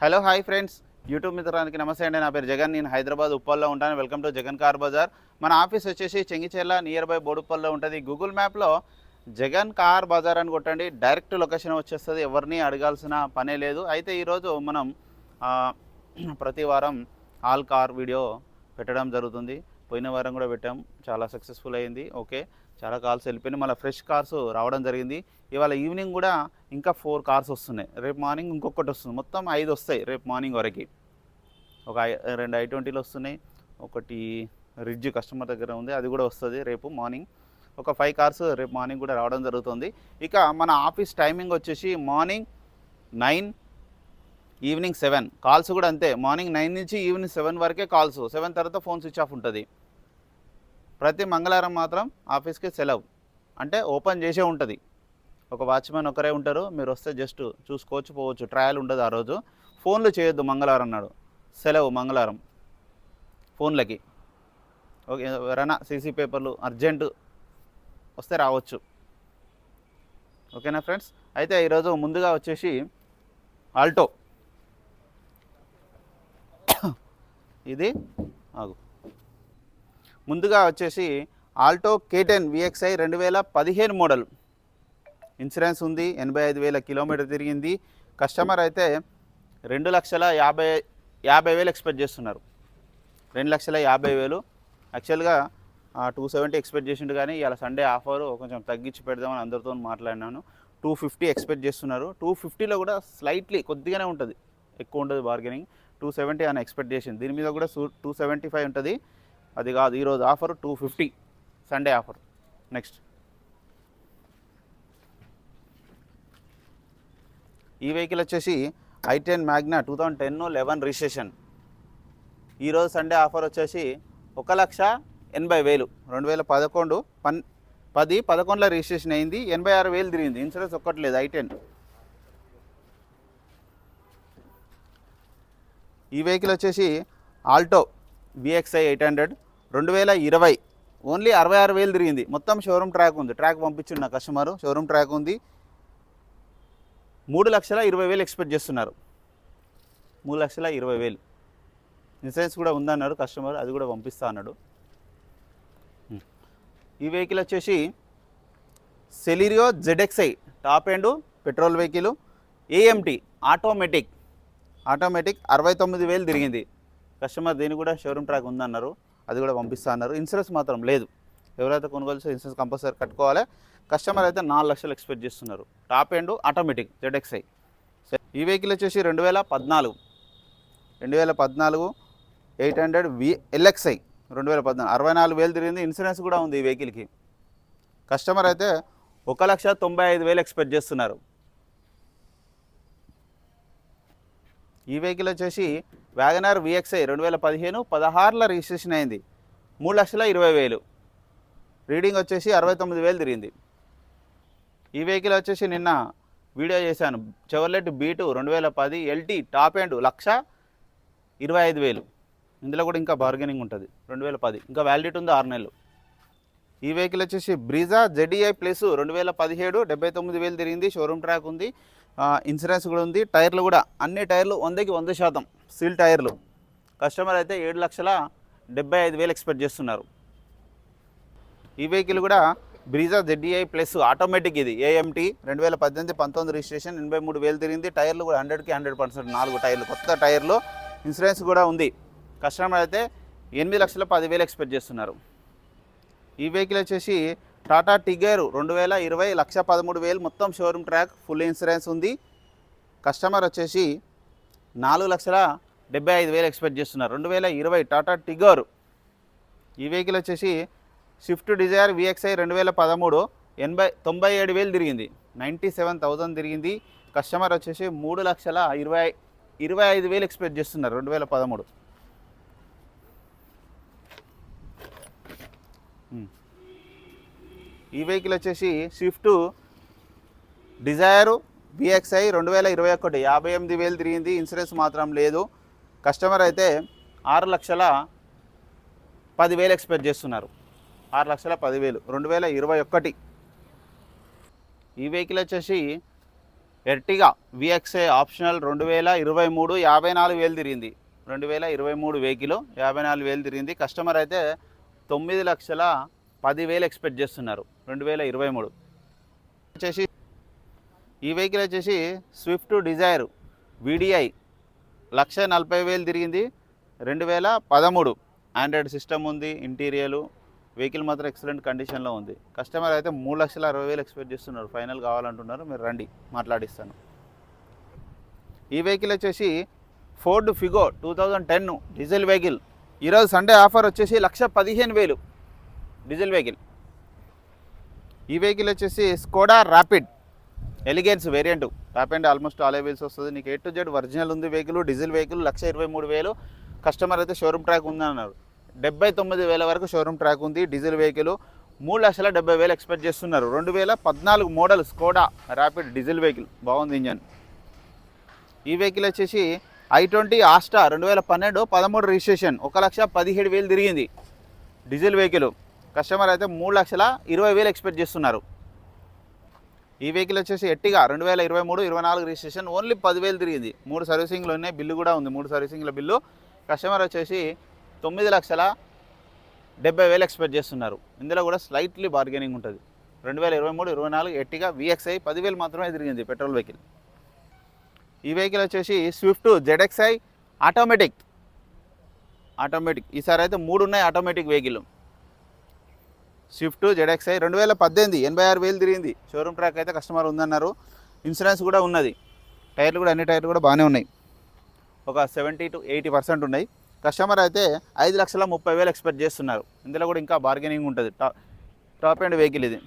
Hello hi friends, YouTube మిత్రానికి నమస్తే అండి. నా పేరు జగన్. నేను హైదరాబాద్ ఉప్పల్లో ఉంటాను. Welcome to Jagan car bazaar. మన ఆఫీస్ వచ్చేసి చెంగిచెర్ల నియర్ బై బోడుప్పల్లో ఉంటుంది. గూగుల్ మ్యాప్లో జగన్ కార్ బజార్ అని కొట్టండి, డైరెక్ట్ లొకేషన్ వచ్చేస్తుంది. ఎవరిని అడగాల్సిన పనే లేదు. అయితే ఈరోజు మనం ఆ, ప్రతి వారం ఆల్ కార్ వీడియో పెట్టడం జరుగుతుంది. పోయిన వారం కూడా పెట్టాం, చాలా సక్సెస్ఫుల్ అయింది. ఓకే, చాలా కార్స్ వెళ్ళిపోయినాయి, మళ్ళీ ఫ్రెష్ కార్స్ రావడం జరిగింది. ఇవాళ ఈవినింగ్ కూడా ఇంకా 4 కార్స్ వస్తున్నాయి. రేపు మార్నింగ్ ఇంకొకటి వస్తుంది. మొత్తం 5 వస్తాయి రేపు మార్నింగ్ వరకు. ఒక 2 i20లు వస్తున్నాయి, ఒకటి రిడ్జ్ కస్టమర్ దగ్గర ఉంది, అది కూడా వస్తుంది రేపు మార్నింగ్. ఒక 5 కార్స్ రేపు మార్నింగ్ కూడా రావడం జరుగుతుంది. ఇక మన ఆఫీస్ టైమింగ్ వచ్చేసి మార్నింగ్ 9, ఈవినింగ్ 7. కాల్స్ కూడా అంతే, మార్నింగ్ 9 నుంచి ఈవినింగ్ 7 వరకే కాల్స్. 7 తర్వాత ఫోన్ స్విచ్ ఆఫ్ ఉంటుంది. ప్రతి మంగళవారం మాత్రం ఆఫీస్కి సెలవు, అంటే ఓపెన్ చేసే ఉంటుంది. ఒక వాచ్మెన్ ఒకరే ఉంటారు, మీరు వస్తే జస్ట్ చూసుకోవచ్చు, పోవచ్చు. ట్రయల్ ఉండదు ఆ రోజు. ఫోన్లు చేయొద్దు మంగళవారం నాడు, సెలవు మంగళవారం ఫోన్లకి. ఓకే, ఎవరైనా సీసీ పేపర్లు అర్జెంటు వస్తే రావచ్చు. ఓకేనా ఫ్రెండ్స్? అయితే ఈరోజు ముందుగా వచ్చేసి ఆల్టో, ఇది ఆగు, ముందుగా వచ్చేసి Alto K10 VXI 2015 model. Insurance ఉంది, 85,000 కిలోమీటర్ తిరిగింది. కస్టమర్ అయితే 2,50,000 ఎక్స్పెక్ట్ చేస్తున్నారు. 2,50,000. యాక్చువల్గా 270 ఎక్స్పెక్ట్ చేసిండు, కానీ ఇలా సండే ఆఫర్ కొంచెం తగ్గించి పెడదామని అందరితో మాట్లాడినాను. 250 ఎక్స్పెక్ట్ చేస్తున్నారు. 250లో కూడా స్లైట్లీ కొద్దిగానే ఉంటుంది, ఎక్కువ ఉండదు బార్గెనింగ్. 270 అని ఎక్స్పెక్ట్ చేసింది. దీని మీద కూడా 275 ఉంటుంది. అది కాదు, ఈరోజు ఆఫర్ 250, సండే ఆఫర్. నెక్స్ట్ ఈ వెహికల్ వచ్చేసి i10 మ్యాగ్నా 2010-11 రిజిస్ట్రేషన్. ఈరోజు సండే ఆఫర్ వచ్చేసి 1,80,000. 2011 10-11లో రిజిస్ట్రేషన్ అయింది. 86,000 తిరిగింది. ఇన్సూరెన్స్ ఒక్కట్లేదు i10. ఈ వెహికల్ వచ్చేసి ఆల్టో VXI 800 2020, ఓన్లీ 66,000 తిరిగింది. మొత్తం షోరూమ్ ట్రాక్ ఉంది. ట్రాక్ పంపించిండు నా కస్టమరు, షోరూమ్ ట్రాక్ ఉంది. 3,20,000 ఎక్స్పెక్ట్ చేస్తున్నారు. 3,20,000. ఇన్సూరెన్స్ కూడా ఉందన్నారు కస్టమర్, అది కూడా పంపిస్తా అన్నాడు. ఈ వెహికల్ వచ్చేసి Celerio ZXI top end petrol vehicle, AMT automatic 69,000 తిరిగింది. కస్టమర్ దీని కూడా షోరూమ్ ట్రాక్ ఉందన్నారు, అది కూడా పంపిస్తా అన్నారు. ఇన్సూరెన్స్ మాత్రం లేదు. ఎవరైతే కొనుగోలు ఇన్సూరెన్స్ కంపల్సరీ కట్టుకోవాలి. కస్టమర్ అయితే 4,00,000 ఎక్స్పెక్ట్ చేస్తున్నారు. Top end automatic ZXI. ఈ వెహికల్ వచ్చేసి 2014 800 LXI 2014, 64,000 తిరిగింది. ఇన్సూరెన్స్ కూడా ఉంది ఈ వెహికల్కి. కస్టమర్ అయితే 1,95,000 ఎక్స్పెక్ట్ చేస్తున్నారు. ఈ వెహికల్ వచ్చేసి వ్యాగనార్ VXI 2015 16లో రిజిస్ట్రేషన్ అయింది. 3,20,000. రీడింగ్ వచ్చేసి 69,000 తిరిగింది. ఈ వెహికల్ వచ్చేసి నిన్న వీడియో చేశాను, Chevrolet B2 2010 LT top end 1,25,000. ఇందులో కూడా ఇంకా బార్గెనింగ్ ఉంటుంది. 2010, ఇంకా వ్యాలిడిటీ ఉంది 6 నెలలు. ఈ వెహికల్ వచ్చేసి బ్రీజా ZDI ప్లస్ 2017 79,000 తిరిగింది. షోరూమ్ ట్రాక్ ఉంది, ఇన్సూరెన్స్ కూడా ఉంది. టైర్లు కూడా అన్ని టైర్లు 100కి 100% సీల్ టైర్లు. కస్టమర్ అయితే 7,75,000 ఎక్స్పెక్ట్ చేస్తున్నారు. ఈ వెహికల్ కూడా బ్రీజా ZDI ప్లస్ ఆటోమేటిక్, ఇది AMT 2018-19 రిజిస్ట్రేషన్, 83,000 తిరిగింది. టైర్లు కూడా 100కి 100%, 4 టైర్లు కొత్త టైర్లు. ఇన్సూరెన్స్ కూడా ఉంది. కస్టమర్ అయితే 8,10,000 ఎక్స్పెక్ట్ చేస్తున్నారు. ఈ వెహికల్ వచ్చేసి టాటా టిగర్ 2020 1,13,000, మొత్తం షోరూమ్ ట్రాక్, ఫుల్ ఇన్సూరెన్స్ ఉంది. కస్టమర్ వచ్చేసి 4,75,000 ఎక్స్పెక్ట్ చేస్తున్నారు. 2020 టాటా టిగర్. ఈ వెహికల్ వచ్చేసి స్విఫ్ట్ డిజైర్ VXI 2013 97,000 తిరిగింది. 97,000 తిరిగింది. కస్టమర్ వచ్చేసి 3,25,000 ఎక్స్పెక్ట్ చేస్తున్నారు. 2013. ఈ వెహికల్ వచ్చేసి స్విఫ్ట్ డిజైర్ VXI 2021 58,000 తిరిగింది. ఇన్సూరెన్స్ మాత్రం లేదు. కస్టమర్ అయితే 6,10,000 ఎక్స్పెక్ట్ చేస్తున్నారు. 6,10,000 2021. ఈ వెహికల్ వచ్చేసి ఎర్టిగా విఎక్స్ఐ ఆప్షనల్ 2023 54,000 తిరిగింది. 2023 వెహికల్ 54,000 తిరిగింది. కస్టమర్ అయితే 9,10,000 ఎక్స్పెక్ట్ చేస్తున్నారు 2023. వచ్చేసి ఈ వెహికల్ వచ్చేసి స్విఫ్ట్ డిజైర్ VDI 1,40,000 తిరిగింది. 2013 ఆండ్రాయిడ్ సిస్టమ్ ఉంది. ఇంటీరియర్ వెహికల్ మాత్రం ఎక్సలెంట్ కండిషన్లో ఉంది. కస్టమర్ అయితే 3,60,000 ఎక్స్పెక్ట్ చేస్తున్నారు. ఫైనల్ కావాలంటున్నారు. మీరు రండి మాట్లాడిస్తాను. ఈ వెహికల్ వచ్చేసి ఫోర్డ్ ఫిగో 2010 డీజిల్ వెహికల్. ఈరోజు సండే ఆఫర్ వచ్చేసి 1,15,000 డీజిల్ వెహికల్. ఈ వెహికల్ వచ్చేసి Skoda rapid elegance variant. Top and almost all wheels వస్తుంది. నీకు A to Z ఒరిజినల్ ఉంది వెహికల్. Diesel vehicle 1,23,000. కస్టమర్ అయితే షోరూమ్ ట్రాక్ ఉందన్నారు. 79,000 వరకు షోరూమ్ ట్రాక్ ఉంది. డీజిల్ వెహికల్ 3,70,000 ఎక్స్పెక్ట్ చేస్తున్నారు. 2014 model Skoda rapid diesel vehicle. బాగుంది ఇంజన్. ఈ వెహికల్ వచ్చేసి i20 ఆస్టా 2012 13 రిజిస్ట్రేషన్ 1,17,000 తిరిగింది. Diesel vehicle. కస్టమర్ అయితే 3,20,000 ఎక్స్పెక్ట్ చేస్తున్నారు. ఈ వెహికల్ వచ్చేసి ఎట్టిగా 2023 24 రిజిస్ట్రేషన్ ఓన్లీ 10,000 తిరిగింది. 3 సర్వీసింగ్లు ఉన్నాయి. బిల్లు కూడా ఉంది. 3 సర్వీసింగ్ల బిల్లు. కస్టమర్ వచ్చేసి 9,70,000 ఎక్స్పెక్ట్ చేస్తున్నారు. ఇందులో కూడా స్లైట్లీ బార్గెనింగ్ ఉంటుంది. 2023 24 ఎట్టిగా VXI 10,000 మాత్రమే తిరిగింది పెట్రోల్ వెహికల్. ఈ వెహికల్ వచ్చేసి స్విఫ్ట్ ZXi ఆటోమేటిక్. ఈసారి అయితే 3 ఉన్నాయి ఆటోమేటిక్ వెహికల్. స్విఫ్ట్ ZXi 2018 86,000 తిరిగింది. షోరూమ్ ట్రాక్ అయితే కస్టమర్ ఉందన్నారు. ఇన్సూరెన్స్ కూడా ఉన్నది. టైర్లు కూడా అన్ని టైర్లు కూడా బాగానే ఉన్నాయి. ఒక 70 to 80% ఉన్నాయి. కస్టమర్ అయితే 5,30,000 ఎక్స్పెక్ట్ చేస్తున్నారు. ఇందులో కూడా ఇంకా బార్గెనింగ్ ఉంటుంది. టాప్ అండ్ వెహికల్ ఇది.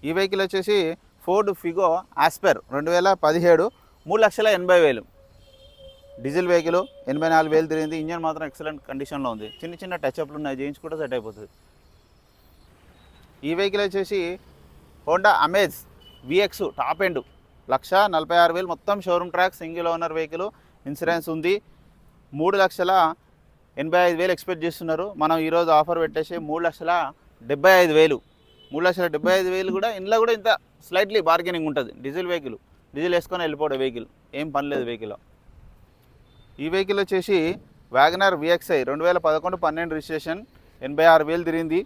ఈ వెహికల్ వచ్చేసి ఫోర్డ్ ఫిగో ఆస్పెర్ 2017 3,80,000 డీజిల్ వెహికల్. 84,000 తిరిగింది. ఇంజన్ మాత్రం ఎక్సలెంట్ కండిషన్లో ఉంది. చిన్న చిన్న టచ్అప్లు ఉన్నాయి. చేయించుకుంటే సెట్ అయిపోతుంది. ఈ వెహికల్ వచ్చేసి Honda amaze VX top end 1,46,000 మొత్తం showroom track single owner vehicle. Insurance ఉంది. 3,85,000 ఎక్స్పెక్ట్ చేస్తున్నారు. మనం ఈరోజు ఆఫర్ పెట్టేసి 3,75,000 3,75,000 కూడా ఇంట్లో కూడా ఇంత స్లైట్లీ బార్గెనింగ్ ఉంటుంది. Diesel vehicle. డీజిల్ వేసుకొని వెళ్ళిపోవడం వెహికల్. ఏం పని లేదు వెహికల్. ఈ వెహికల్ వచ్చేసి వ్యాగనర్ VXI 2011 12 రిజిస్ట్రేషన్ 86,000 తిరిగింది.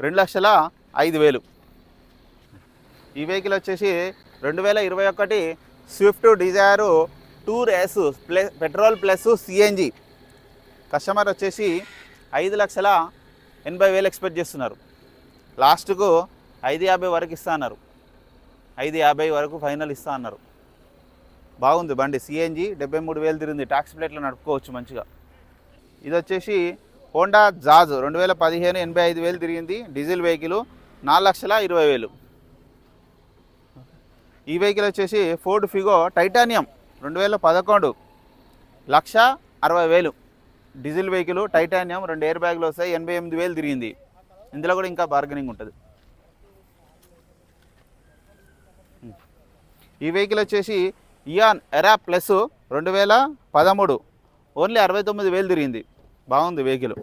2,05,000. ఈ వెహికల్ వచ్చేసి 2021 Swift Dzire tour S petrol plus CNG. Customer వచ్చేసి 5,80,000 ఎక్స్పెక్ట్ చేస్తున్నారు. లాస్ట్కు 5,50,000 వరకు ఇస్తా అన్నారు. 5,50,000 వరకు ఫైనల్ ఇస్తా అన్నారు. బాగుంది బండి. CNG 73,000 తిరిగింది. ట్యాక్స్ ప్లేట్లో నడుపుకోవచ్చు మంచిగా. ఇది వచ్చేసి హోండా జాజ్ 2015 85,000 తిరిగింది. Diesel vehicle 4,20,000. ఈ వెహికల్ వచ్చేసి Ford Figo titanium 2011 1,60,000 diesel vehicle. Titanium 2 air బ్యాగ్లు వస్తాయి. 88,000 తిరిగింది. ఇందులో కూడా ఇంకా బార్గెనింగ్ ఉంటుంది. ఈ వెహికల్ వచ్చేసి ఇయాన్ ఎరా ప్లస్ 2013 ఓన్లీ 69,000 తిరిగింది. బాగుంది వెహికల్.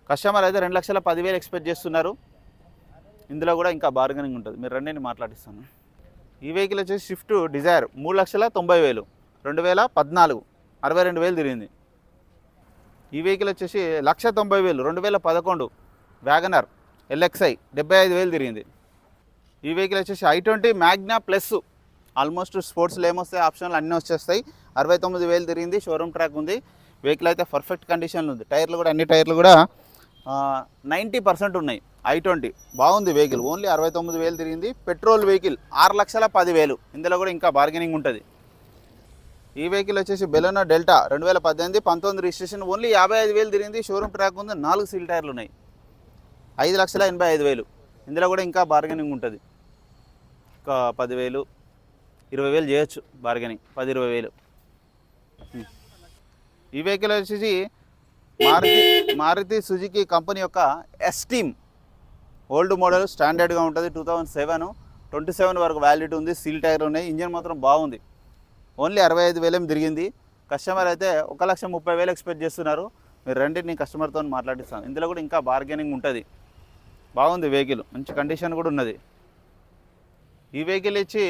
కస్టమర్ అయితే 2,10,000 ఎక్స్పెక్ట్ చేస్తున్నారు. ఇందులో కూడా ఇంకా బార్గెనింగ్ ఉంటుంది. మీరు రెండింటిని మాట్లాడిస్తాను. ఈ వెహికల్ వచ్చేసి స్విఫ్ట్ డిజైర్ 3,90,000 2014 62,000 తిరిగింది. ఈ వెహికల్ వచ్చేసి 1,90,000 2011 వ్యాగనర్ LXI 75,000 తిరిగింది. ఈ వెహికల్ వచ్చేసి i20 మ్యాగ్నా ప్లస్ ఆల్మోస్ట్ స్పోర్ట్స్లో ఏమొస్తాయి ఆప్షన్లు అన్నీ వచ్చేస్తాయి. 69,000 తిరిగింది. షోరూమ్ ట్రాక్ ఉంది. వెహికల్ అయితే పర్ఫెక్ట్ కండిషన్లో ఉంది. టైర్లు కూడా అన్ని టైర్లు కూడా 90% ఉన్నాయి. i20 బాగుంది వెహికల్. ఓన్లీ 69,000 తిరిగింది. Petrol vehicle 6,10,000. ఇందులో కూడా ఇంకా బార్గెనింగ్ ఉంటుంది. ఈ వెహికల్ వచ్చేసి బెలెనో డెల్టా 2018 19 రిజిస్ట్రేషన్ ఓన్లీ 55,000 తిరిగింది. షోరూమ్ ట్రాక్ ఉంది. 4 సీల్ టైర్లు ఉన్నాయి. 5,85,000. ఇందులో కూడా ఇంకా బార్గెనింగ్ ఉంటుంది. ఒక 10,000 20,000 చేయొచ్చు బార్గెనింగ్. 10-20,000. ఈ వెహికల్ వచ్చేసి మారుతి సుజుకి కంపెనీ యొక్క ఎస్టీమ్ ఓల్డ్ మోడల్ స్టాండర్డ్గా ఉంటుంది. 2007 27 వరకు వ్యాలిడిటీ ఉంది. సీల్ టైర్ ఉన్నాయి. ఇంజన్ మాత్రం బాగుంది. ఓన్లీ 65,000 తిరిగింది. కస్టమర్ అయితే 1,30,000 ఎక్స్పెక్ట్ చేస్తున్నారు. మీరు రండి, నేను కస్టమర్తో మాట్లాడిస్తాను. ఇందులో కూడా ఇంకా బార్గెనింగ్ ఉంటుంది. బాగుంది వెహికల్, మంచి కండిషన్ కూడా ఉన్నది. ఈ వెహికల్ ఇచ్చి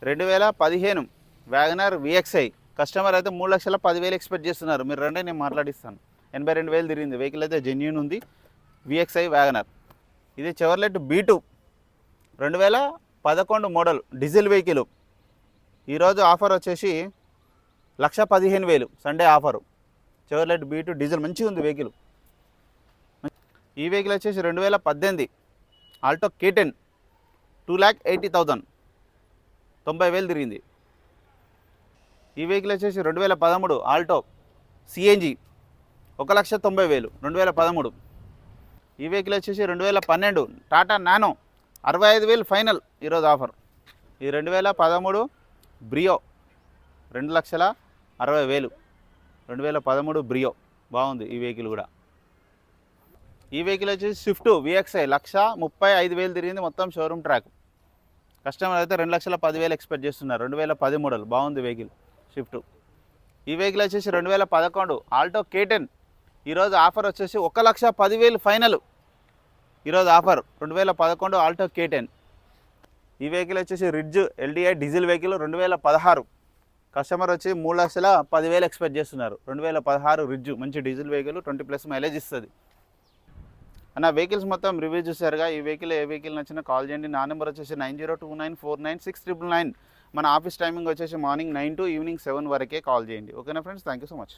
2015 వ్యాగనర్ విఎక్స్ఐ. కస్టమర్ అయితే 3,10,000 ఎక్స్పెక్ట్ చేస్తున్నారు. మీరు రండి, నేను మాట్లాడిస్తాను. 82,000 తిరిగింది. వెహికల్ అయితే జెన్యూన్ ఉంది. VXI Wagon R. ఇది Chevrolet B2 2011 model diesel vehicle. ఈరోజు ఆఫర్ వచ్చేసి 1,15,000 Sunday offer. Chevrolet B2 diesel మంచిగా ఉంది వెహికల్. ఈ వెహికల్ వచ్చేసి 2018 ఆల్టో K10 2,80,000 90,000 తిరిగింది. ఈ వెహికల్ వచ్చేసి 2013 ఆల్టో సిఎన్జి 1,90,000 2013. ఈ వెహికల్ వచ్చేసి 2012 టాటా నానో 65,000 ఫైనల్ ఈరోజు ఆఫర్. ఈ 2013 బ్రియో 2,60,000 2013 బ్రియో బాగుంది ఈ వెహికల్ కూడా. ఈ వెహికల్ వచ్చేసి స్విఫ్ట్ విఎక్స్ఐ 1,35,000 తిరిగింది, మొత్తం షోరూమ్ ట్రాక్. కస్టమర్ అయితే 2,10,000 ఎక్స్పెక్ట్ చేస్తున్నారు. 2010 మోడల్ బాగుంది వెహికల్ స్విఫ్ట్. ఈ వెహికల్ వచ్చేసి 2011 ఆల్టో K10. ఈరోజు ఆఫర్ వచ్చేసి 1,10,000 ఫైనల్ ఈరోజు ఆఫర్. 2011 Alto K10. ఈ వెహికల్ వచ్చేసి ridge LDI diesel vehicle 2016. Customer వచ్చి 3,10,000 ఎక్స్పెక్ట్ చేస్తున్నారు. 2016 రిడ్జ్ మంచి డీజిల్ వెహికల్, 20+ మైలేజ్ ఇస్తుంది. అన్న వెహికల్స్ మొత్తం రివ్యూ చూసారుగా. ఈ వెహికల్ ఏ వెహికల్ నచ్చినా కాల్ చేయండి. నా నెంబర్ వచ్చేసి 9029496999. మన ఆఫీస్ టైమింగ్ వచ్చేసి మార్నింగ్ 9 to ఈవినింగ్ 7 వరకే కాల్ చేయండి. ఓకేనా friends, thank you so much.